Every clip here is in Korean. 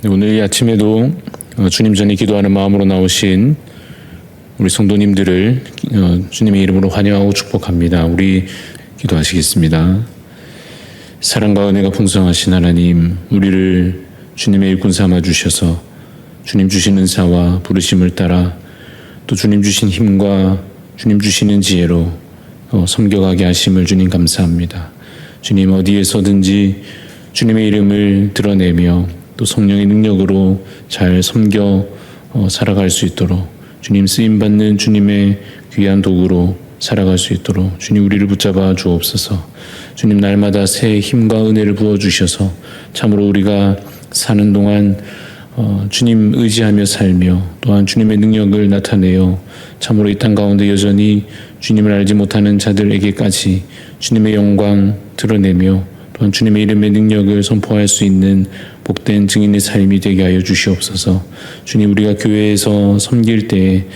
오늘 이 아침에도 주님 전에 기도하는 마음으로 나오신 우리 성도님들을 주님의 이름으로 환영하고 축복합니다. 우리 기도하시겠습니다. 사랑과 은혜가 풍성하신 하나님, 우리를 주님의 일꾼 삼아 주셔서 주님 주신 은사와 부르심을 따라 또 주님 주신 힘과 주님 주시는 지혜로 섬겨가게 하심을 주님 감사합니다. 주님 어디에서든지 주님의 이름을 드러내며 또 성령의 능력으로 잘 섬겨 살아갈 수 있도록 주님 쓰임받는 주님의 귀한 도구로 살아갈 수 있도록 주님 우리를 붙잡아 주옵소서. 주님 날마다 새 힘과 은혜를 부어주셔서 참으로 우리가 사는 동안 주님 의지하며 살며 또한 주님의 능력을 나타내어 참으로 이 땅 가운데 여전히 주님을 알지 못하는 자들에게까지 주님의 영광 드러내며 또한 주님의 이름의 능력을 선포할 수 있는 복된 증인의 삶이 되게 하여 주시옵소서. 주님 우리가 교회에서 섬길 때에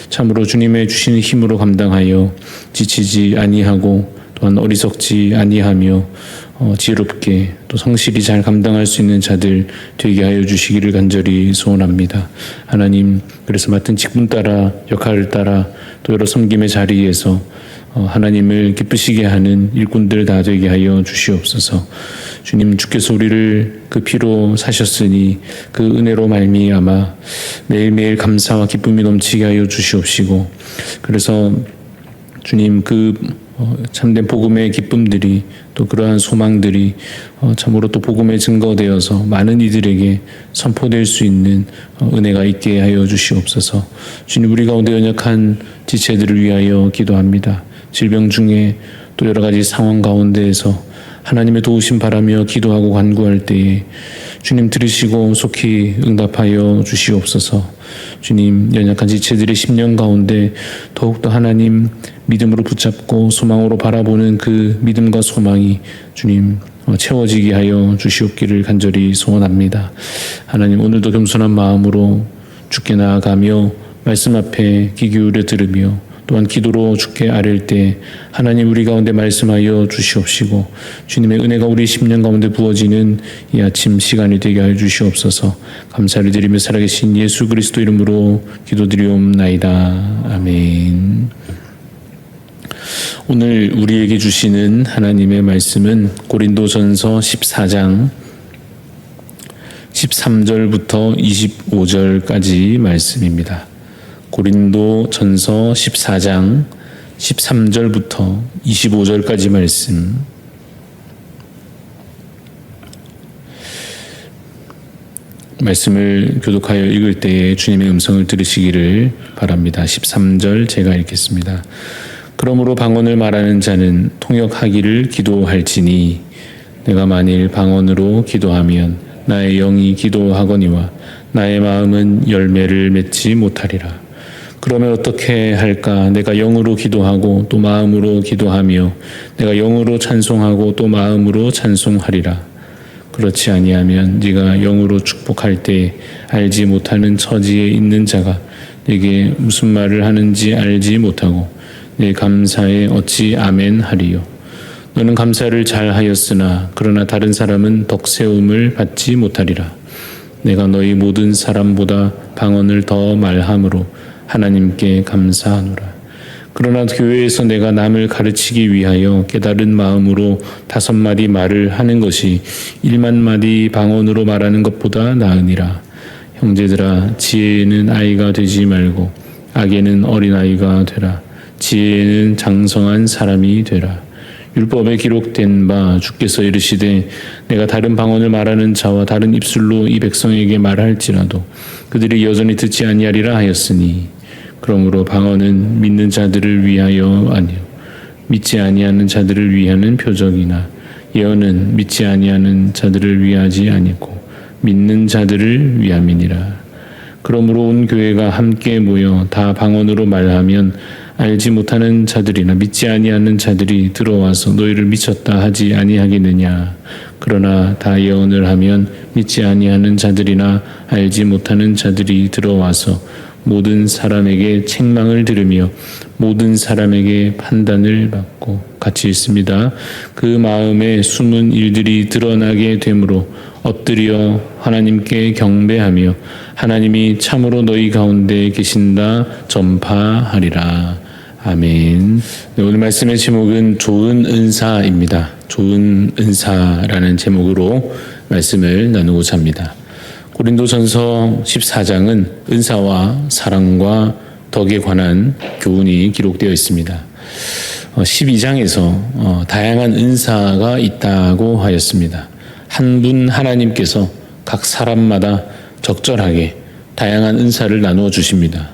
참으로 주님의 주시는 힘으로 감당하여 지치지 아니하고 또한 어리석지 아니하며 지혜롭게 또 성실히 잘 감당할 수 있는 자들 되게 하여 주시기를 간절히 소원합니다. 하나님, 그래서 맡은 직분 따라 역할을 따라 또 여러 섬김의 자리에서 하나님을 기쁘시게 하는 일꾼들 다 되게 하여 주시옵소서. 주님, 주께서 우리를 그 피로 사셨으니 그 은혜로 말미암아 매일매일 감사와 기쁨이 넘치게 하여 주시옵시고, 그래서 주님 참된 복음의 기쁨들이 또 그러한 소망들이 참으로 또 복음의 증거되어서 많은 이들에게 선포될 수 있는 은혜가 있게 하여 주시옵소서. 주님 우리 가운데 연약한 지체들을 위하여 기도합니다. 질병 중에 또 여러 가지 상황 가운데에서 하나님의 도우심 바라며 기도하고 간구할 때에 주님 들으시고 속히 응답하여 주시옵소서. 주님 연약한 지체들의 심령 가운데 더욱더 하나님 믿음으로 붙잡고 소망으로 바라보는 그 믿음과 소망이 주님 채워지게 하여 주시옵기를 간절히 소원합니다. 하나님 오늘도 겸손한 마음으로 주께 나아가며 말씀 앞에 귀 기울여 들으며 또한 기도로 주께 아랠 때 하나님 우리 가운데 말씀하여 주시옵시고 주님의 은혜가 우리 심령 가운데 부어지는 이 아침 시간이 되게 하여 주시옵소서. 감사를 드리며 살아계신 예수 그리스도 이름으로 기도드리옵나이다. 아멘. 오늘 우리에게 주시는 하나님의 말씀은 고린도전서 14장 13절부터 25절까지 말씀입니다. 고린도전서 14장 13절부터 25절까지 말씀을 교독하여 읽을 때에 주님의 음성을 들으시기를 바랍니다. 13절 제가 읽겠습니다. 그러므로 방언을 말하는 자는 통역하기를 기도할지니 내가 만일 방언으로 기도하면 나의 영이 기도하거니와 나의 마음은 열매를 맺지 못하리라. 그러면 어떻게 할까? 내가 영으로 기도하고 또 마음으로 기도하며 내가 영으로 찬송하고 또 마음으로 찬송하리라. 그렇지 아니하면 네가 영으로 축복할 때 알지 못하는 처지에 있는 자가 네게 무슨 말을 하는지 알지 못하고 내 감사에 어찌 아멘 하리요. 너는 감사를 잘 하였으나 그러나 다른 사람은 덕세움을 받지 못하리라. 내가 너희 모든 사람보다 방언을 더 말함으로 하나님께 감사하노라. 그러나 교회에서 내가 남을 가르치기 위하여 깨달은 마음으로 5마디 말을 하는 것이 1만마디 방언으로 말하는 것보다 나으니라. 형제들아, 지혜에는 아이가 되지 말고 악에는 어린아이가 되라. 지혜에는 장성한 사람이 되라. 율법에 기록된 바 주께서 이르시되 내가 다른 방언을 말하는 자와 다른 입술로 이 백성에게 말할지라도 그들이 여전히 듣지 아니하리라 하였으니, 그러므로 방언은 믿는 자들을 위하여 아니요 믿지 아니하는 자들을 위하는 표적이나 예언은 믿지 아니하는 자들을 위하지 아니고 믿는 자들을 위함이니라. 그러므로 온 교회가 함께 모여 다 방언으로 말하면 알지 못하는 자들이나 믿지 아니하는 자들이 들어와서 너희를 미쳤다 하지 아니하겠느냐. 그러나 다 예언을 하면 믿지 아니하는 자들이나 알지 못하는 자들이 들어와서 모든 사람에게 책망을 들으며 모든 사람에게 판단을 받고 같이 읽습니다. 그 마음에 숨은 일들이 드러나게 되므로 엎드려 하나님께 경배하며 하나님이 참으로 너희 가운데 계신다 전파하리라. 아멘. 네, 오늘 말씀의 제목은 좋은 은사입니다. 좋은 은사라는 제목으로 말씀을 나누고자 합니다. 고린도전서 14장은 은사와 사랑과 덕에 관한 교훈이 기록되어 있습니다. 12장에서 다양한 은사가 있다고 하였습니다. 한 분 하나님께서 각 사람마다 적절하게 다양한 은사를 나누어 주십니다.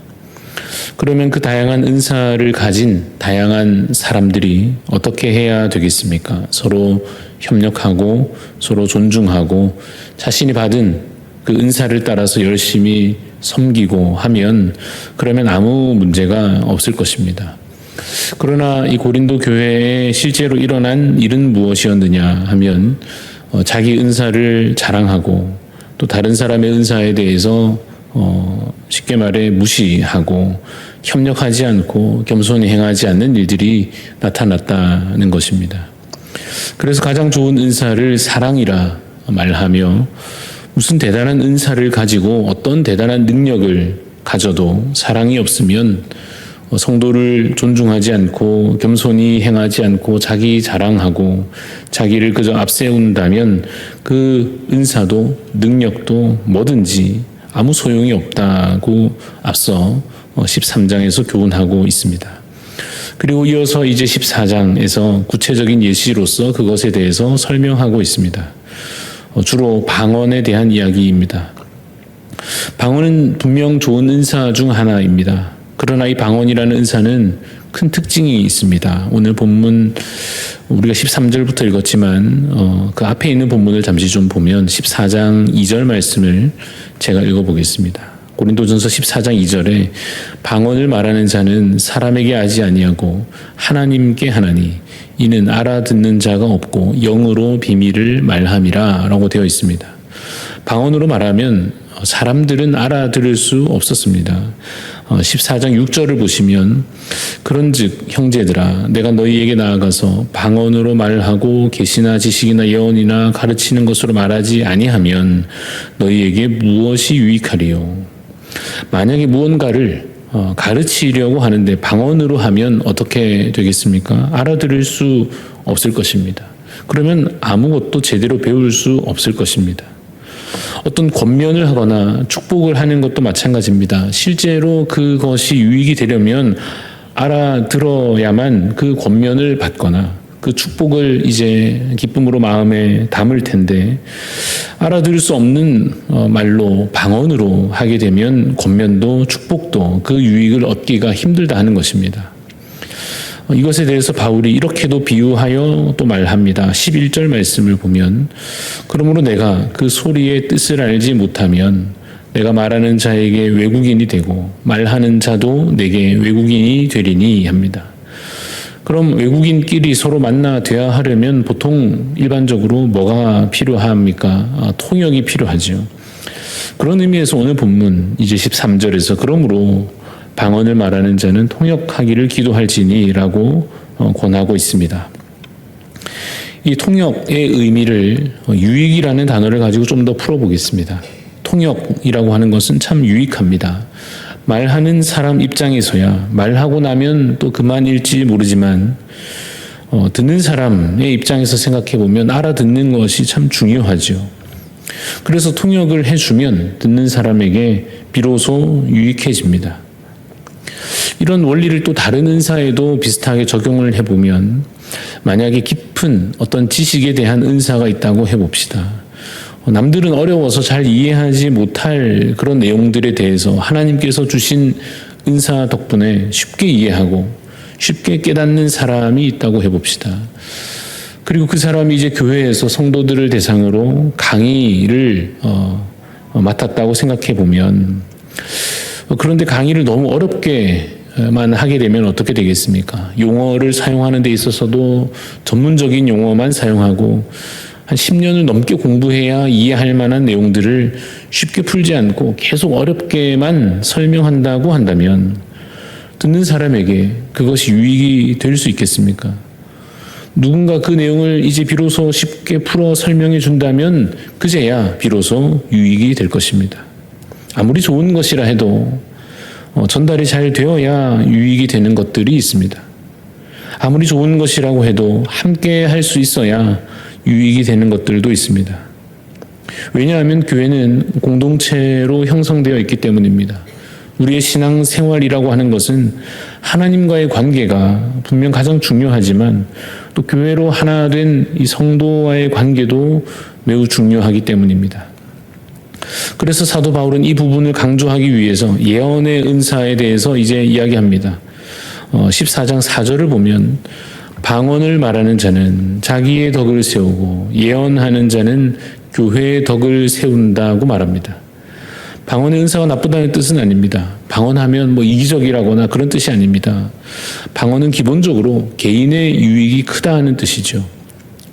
그러면 그 다양한 은사를 가진 다양한 사람들이 어떻게 해야 되겠습니까? 서로 협력하고 서로 존중하고 자신이 받은 그 은사를 따라서 열심히 섬기고 하면 그러면 아무 문제가 없을 것입니다. 그러나 이 고린도 교회에 실제로 일어난 일은 무엇이었느냐 하면 자기 은사를 자랑하고 또 다른 사람의 은사에 대해서 쉽게 말해 무시하고 협력하지 않고 겸손히 행하지 않는 일들이 나타났다는 것입니다. 그래서 가장 좋은 은사를 사랑이라 말하며 무슨 대단한 은사를 가지고 어떤 대단한 능력을 가져도 사랑이 없으면 성도를 존중하지 않고 겸손히 행하지 않고 자기 자랑하고 자기를 그저 앞세운다면 그 은사도 능력도 뭐든지 아무 소용이 없다고 앞서 13장에서 교훈하고 있습니다. 그리고 이어서 이제 14장에서 구체적인 예시로서 그것에 대해서 설명하고 있습니다. 주로 방언에 대한 이야기입니다. 방언은 분명 좋은 은사 중 하나입니다. 그러나 이 방언이라는 은사는 큰 특징이 있습니다. 오늘 본문 우리가 13절부터 읽었지만 그 앞에 있는 본문을 잠시 좀 보면 14장 2절 말씀을 제가 읽어보겠습니다. 고린도전서 14장 2절에 방언을 말하는 자는 사람에게 하지 아니하고 하나님께 하나니 이는 알아듣는 자가 없고 영으로 비밀을 말함이라 라고 되어 있습니다. 방언으로 말하면 사람들은 알아들을 수 없었습니다. 14장 6절을 보시면 그런즉 형제들아 내가 너희에게 나아가서 방언으로 말하고 계시나 지식이나 예언이나 가르치는 것으로 말하지 아니하면 너희에게 무엇이 유익하리요. 만약에 무언가를 가르치려고 하는데 방언으로 하면 어떻게 되겠습니까? 알아들을 수 없을 것입니다. 그러면 아무것도 제대로 배울 수 없을 것입니다. 어떤 권면을 하거나 축복을 하는 것도 마찬가지입니다. 실제로 그것이 유익이 되려면 알아들어야만 그 권면을 받거나 그 축복을 이제 기쁨으로 마음에 담을 텐데 알아들을 수 없는 말로 방언으로 하게 되면 권면도 축복도 그 유익을 얻기가 힘들다 하는 것입니다. 이것에 대해서 바울이 이렇게도 비유하여 또 말합니다. 11절 말씀을 보면 그러므로 내가 그 소리의 뜻을 알지 못하면 내가 말하는 자에게 외국인이 되고 말하는 자도 내게 외국인이 되리니 합니다. 그럼 외국인끼리 서로 만나 대화하려면 보통 일반적으로 뭐가 필요합니까? 통역이 필요하죠. 그런 의미에서 오늘 본문 이제 13절에서 그러므로 방언을 말하는 자는 통역하기를 기도할지니라고 권하고 있습니다. 이 통역의 의미를 유익이라는 단어를 가지고 좀 더 풀어보겠습니다. 통역이라고 하는 것은 참 유익합니다. 말하는 사람 입장에서야 말하고 나면 또 그만일지 모르지만 듣는 사람의 입장에서 생각해보면 알아듣는 것이 참 중요하죠. 그래서 통역을 해주면 듣는 사람에게 비로소 유익해집니다. 이런 원리를 또 다른 은사에도 비슷하게 적용을 해보면 만약에 깊은 어떤 지식에 대한 은사가 있다고 해봅시다. 남들은 어려워서 잘 이해하지 못할 그런 내용들에 대해서 하나님께서 주신 은사 덕분에 쉽게 이해하고 쉽게 깨닫는 사람이 있다고 해봅시다. 그리고 그 사람이 이제 교회에서 성도들을 대상으로 강의를 맡았다고 생각해 보면 그런데 강의를 너무 어렵게만 하게 되면 어떻게 되겠습니까? 용어를 사용하는 데 있어서도 전문적인 용어만 사용하고 한 10년을 넘게 공부해야 이해할 만한 내용들을 쉽게 풀지 않고 계속 어렵게만 설명한다고 한다면 듣는 사람에게 그것이 유익이 될 수 있겠습니까? 누군가 그 내용을 이제 비로소 쉽게 풀어 설명해 준다면 그제야 비로소 유익이 될 것입니다. 아무리 좋은 것이라 해도 전달이 잘 되어야 유익이 되는 것들이 있습니다. 아무리 좋은 것이라고 해도 함께 할 수 있어야 유익이 되는 것들도 있습니다. 왜냐하면 교회는 공동체로 형성되어 있기 때문입니다. 우리의 신앙생활이라고 하는 것은 하나님과의 관계가 분명 가장 중요하지만 또 교회로 하나 된 이 성도와의 관계도 매우 중요하기 때문입니다. 그래서 사도 바울은 이 부분을 강조하기 위해서 예언의 은사에 대해서 이제 이야기합니다. 14장 4절을 보면 방언을 말하는 자는 자기의 덕을 세우고 예언하는 자는 교회의 덕을 세운다고 말합니다. 방언의 은사가 나쁘다는 뜻은 아닙니다. 방언하면 이기적이라거나 그런 뜻이 아닙니다. 방언은 기본적으로 개인의 유익이 크다는 뜻이죠.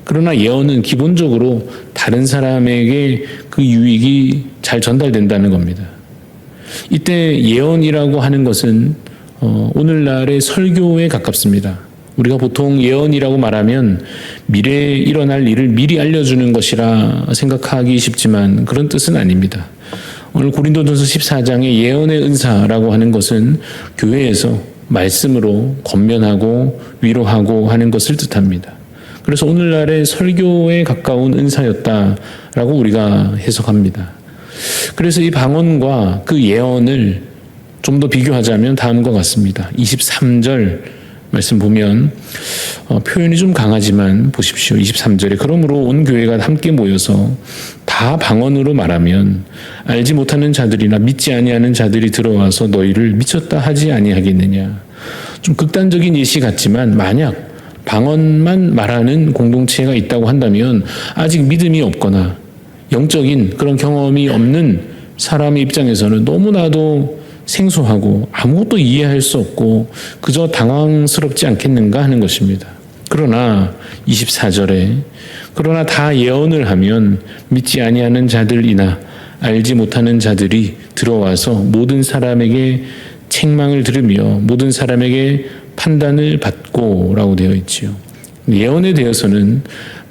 그러나 예언은 기본적으로 다른 사람에게 그 유익이 잘 전달된다는 겁니다. 이때 예언이라고 하는 것은 오늘날의 설교에 가깝습니다. 우리가 보통 예언이라고 말하면 미래에 일어날 일을 미리 알려주는 것이라 생각하기 쉽지만 그런 뜻은 아닙니다. 오늘 고린도전서 14장의 예언의 은사라고 하는 것은 교회에서 말씀으로 권면하고 위로하고 하는 것을 뜻합니다. 그래서 오늘날의 설교에 가까운 은사였다라고 우리가 해석합니다. 그래서 이 방언과 그 예언을 좀 더 비교하자면 다음과 같습니다. 23절 말씀 보면 표현이 좀 강하지만 보십시오. 23절에 그러므로 온 교회가 함께 모여서 다 방언으로 말하면 알지 못하는 자들이나 믿지 아니하는 자들이 들어와서 너희를 미쳤다 하지 아니하겠느냐. 좀 극단적인 예시 같지만 만약 방언만 말하는 공동체가 있다고 한다면 아직 믿음이 없거나 영적인 그런 경험이 없는 사람의 입장에서는 너무나도 생소하고 아무것도 이해할 수 없고 그저 당황스럽지 않겠는가 하는 것입니다. 그러나 24절에 그러나 다 예언을 하면 믿지 아니하는 자들이나 알지 못하는 자들이 들어와서 모든 사람에게 책망을 들으며 모든 사람에게 판단을 받고 라고 되어 있지요. 예언에 대해서는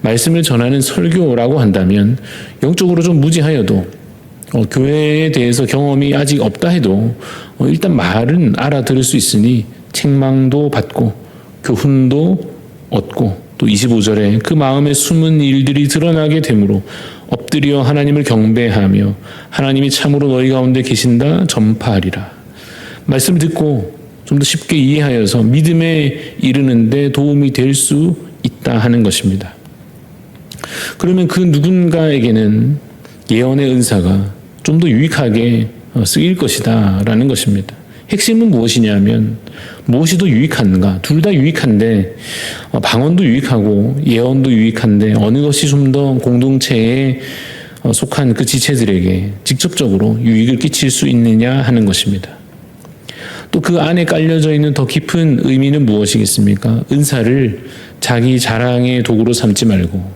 말씀을 전하는 설교라고 한다면 영적으로 좀 무지하여도 교회에 대해서 경험이 아직 없다 해도 일단 말은 알아들을 수 있으니 책망도 받고 교훈도 얻고 또 25절에 그 마음에 숨은 일들이 드러나게 되므로 엎드려 하나님을 경배하며 하나님이 참으로 너희 가운데 계신다 전파하리라. 말씀을 듣고 좀 더 쉽게 이해하여서 믿음에 이르는 데 도움이 될 수 있다 하는 것입니다. 그러면 그 누군가에게는 예언의 은사가 좀 더 유익하게 쓰일 것이다 라는 것입니다. 핵심은 무엇이냐면 무엇이 더 유익한가? 둘 다 유익한데 방언도 유익하고 예언도 유익한데 어느 것이 좀 더 공동체에 속한 그 지체들에게 직접적으로 유익을 끼칠 수 있느냐 하는 것입니다. 또 그 안에 깔려져 있는 더 깊은 의미는 무엇이겠습니까? 은사를 자기 자랑의 도구로 삼지 말고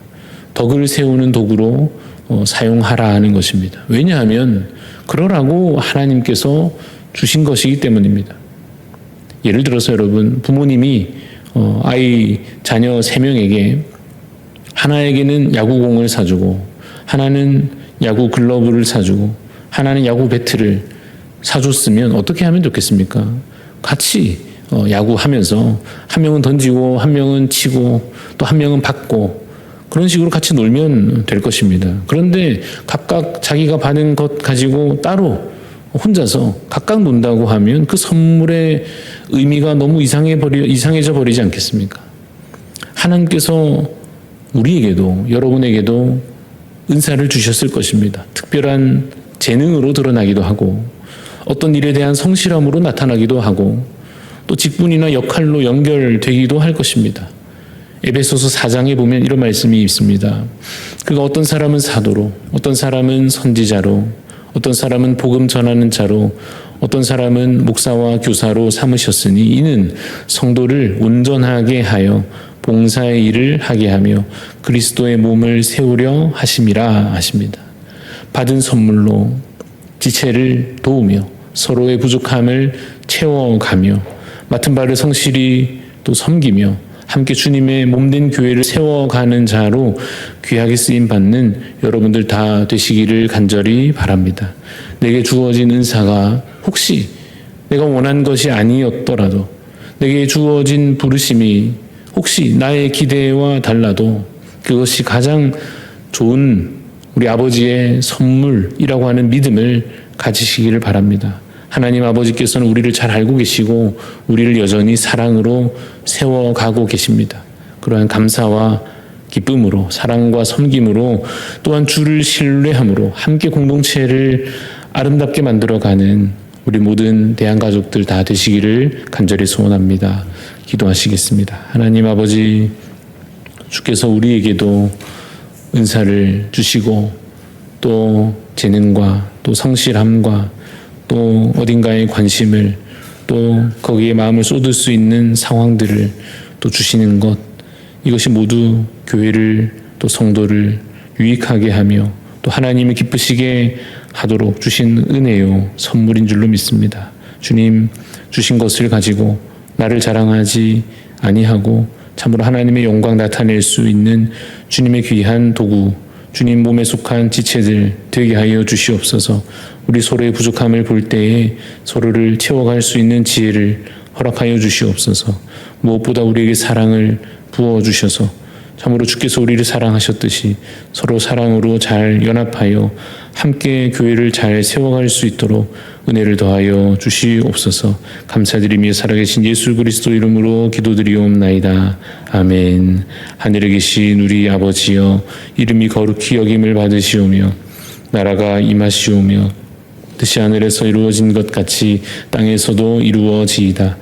덕을 세우는 도구로 사용하라 하는 것입니다. 왜냐하면 그러라고 하나님께서 주신 것이기 때문입니다. 예를 들어서 여러분 부모님이 자녀 3명에게 하나에게는 야구공을 사주고 하나는 야구 글러브를 사주고 하나는 야구 배트를 사줬으면 어떻게 하면 좋겠습니까? 같이 야구하면서 한 명은 던지고 한 명은 치고 또 한 명은 받고 그런 식으로 같이 놀면 될 것입니다. 그런데 각각 자기가 받은 것 가지고 따로 혼자서 각각 논다고 하면 그 선물의 의미가 너무 이상해져 버리지 않겠습니까? 하나님께서 우리에게도 여러분에게도 은사를 주셨을 것입니다. 특별한 재능으로 드러나기도 하고 어떤 일에 대한 성실함으로 나타나기도 하고 또 직분이나 역할로 연결되기도 할 것입니다. 에베소서 4장에 보면 이런 말씀이 있습니다. 그가 어떤 사람은 사도로, 어떤 사람은 선지자로, 어떤 사람은 복음 전하는 자로, 어떤 사람은 목사와 교사로 삼으셨으니 이는 성도를 온전하게 하여 봉사의 일을 하게 하며 그리스도의 몸을 세우려 하심이라 하십니다. 받은 선물로 지체를 도우며 서로의 부족함을 채워가며 맡은 바를 성실히 또 섬기며 함께 주님의 몸된 교회를 세워가는 자로 귀하게 쓰임 받는 여러분들 다 되시기를 간절히 바랍니다. 내게 주어진 은사가 혹시 내가 원한 것이 아니었더라도, 내게 주어진 부르심이 혹시 나의 기대와 달라도 그것이 가장 좋은 우리 아버지의 선물이라고 하는 믿음을 가지시기를 바랍니다. 하나님 아버지께서는 우리를 잘 알고 계시고 우리를 여전히 사랑으로 세워가고 계십니다. 그러한 감사와 기쁨으로, 사랑과 섬김으로, 또한 주를 신뢰함으로 함께 공동체를 아름답게 만들어가는 우리 모든 대한가족들 다 되시기를 간절히 소원합니다. 기도하시겠습니다. 하나님 아버지, 주께서 우리에게도 은사를 주시고 또 재능과 또 성실함과 또 어딘가에 관심을, 또 거기에 마음을 쏟을 수 있는 상황들을 또 주시는 것, 이것이 모두 교회를 또 성도를 유익하게 하며 또 하나님을 기쁘시게 하도록 주신 은혜요 선물인 줄로 믿습니다. 주님 주신 것을 가지고 나를 자랑하지 아니하고 참으로 하나님의 영광 나타낼 수 있는 주님의 귀한 도구, 주님 몸에 속한 지체들 되게 하여 주시옵소서. 우리 서로의 부족함을 볼 때에 서로를 채워갈 수 있는 지혜를 허락하여 주시옵소서. 무엇보다 우리에게 사랑을 부어주셔서 참으로 주께서 우리를 사랑하셨듯이 서로 사랑으로 잘 연합하여 함께 교회를 잘 세워갈 수 있도록 은혜를 더하여 주시옵소서. 감사드리며 살아계신 예수 그리스도 이름으로 기도드리옵나이다. 아멘. 하늘에 계신 우리 아버지여, 이름이 거룩히 여김을 받으시오며 나라가 임하시오며 뜻이 하늘에서 이루어진 것 같이 땅에서도 이루어지이다.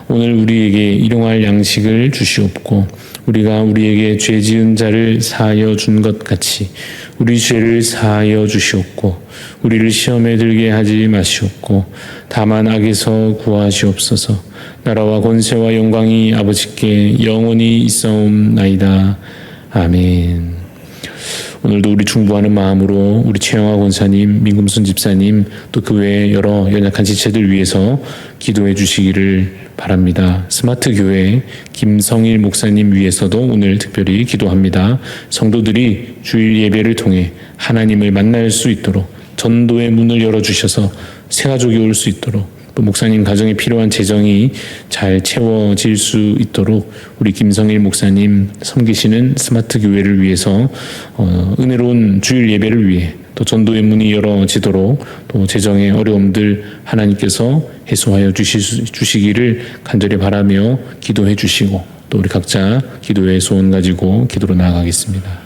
오늘 우리에게 일용할 양식을 주시옵고 우리가 우리에게 죄 지은 자를 사하여 준 것 같이 우리 죄를 사하여 주시옵고 우리를 시험에 들게 하지 마시옵고 다만 악에서 구하시옵소서. 나라와 권세와 영광이 아버지께 영원히 있사옵나이다. 아멘. 오늘도 우리 중보하는 마음으로 우리 최영화 권사님, 민금순 집사님, 또 그 외에 여러 연약한 지체들 위해서 기도해 주시기를 바랍니다. 스마트 교회 김성일 목사님 위해서도 오늘 특별히 기도합니다. 성도들이 주일 예배를 통해 하나님을 만날 수 있도록 전도의 문을 열어주셔서 새가족이 올 수 있도록, 또 목사님 가정에 필요한 재정이 잘 채워질 수 있도록 우리 김성일 목사님 섬기시는 스마트 교회를 위해서 은혜로운 주일 예배를 위해 또 전도의 문이 열어지도록 또 재정의 어려움들 하나님께서 해소하여 주시기를 간절히 바라며 기도해 주시고 또 우리 각자 기도의 소원 가지고 기도로 나아가겠습니다.